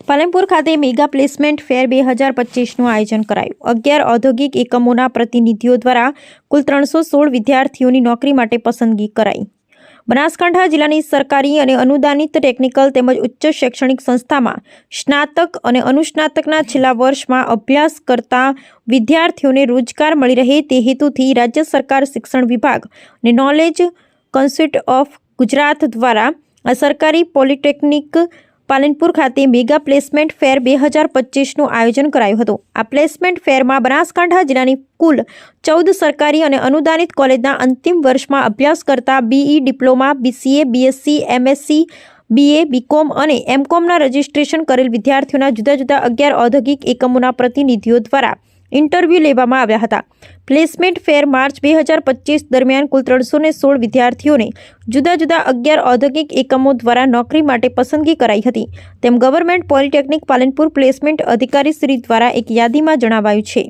પાલનપુર ખાતે mega placement ફેર 2025નું આયોજન કરાયું। 11 ઔદ્યોગિક એકમોના પ્રતિનિધિઓ દ્વારા કુલ 316 વિદ્યાર્થીઓની નોકરી માટે પસંદગી કરાઈ। બનાસકાંઠા જિલ્લાની સરકારી અને અનુદાનિત ટેકનિકલ તેમજ ઉચ્ચ શૈક્ષણિક સંસ્થામાં સ્નાતક અને અનુસ્નાતકના છેલ્લા વર્ષમાં અભ્યાસ કરતા વિદ્યાર્થીઓને રોજગાર મળી રહે તે હેતુથી રાજ્ય સરકાર શિક્ષણ વિભાગ અને નોલેજ કન્સ્ટિટ્યૂટ ઓફ ગુજરાત દ્વારા આ સરકારી પોલિટેકનિક પાલનપુર ખાતે મેગા પ્લેસમેન્ટ ફેર 2025નું આયોજન કરાયું હતું। આ પ્લેસમેન્ટ ફેરમાં બનાસકાંઠા જિલ્લાની કુલ 14 સરકારી અને અનુદાનિત કોલેજના અંતિમ વર્ષમાં અભ્યાસ કરતા BE diploma, BCA, BSc, MSc, BA, BCom અને MComના રજિસ્ટ્રેશન કરેલ વિદ્યાર્થીઓના જુદા જુદા 11 ઔદ્યોગિક એકમોના પ્રતિનિધિઓ દ્વારા ઇન્ટરવ્યૂ લેવામાં આવ્યા હતા। પ્લેસમેન્ટ ફેર માર્ચ 2025 દરમિયાન કુલ 316 વિદ્યાર્થીઓને જુદા જુદા 11 ઔદ્યોગિક એકમો દ્વારા નોકરી માટે પસંદગી કરાઈ હતી તેમ ગવર્મેન્ટ પોલિટેકનિક પાલનપુર પ્લેસમેન્ટ અધિકારી શ્રી દ્વારા એક યાદીમાં જણાવાયું છે।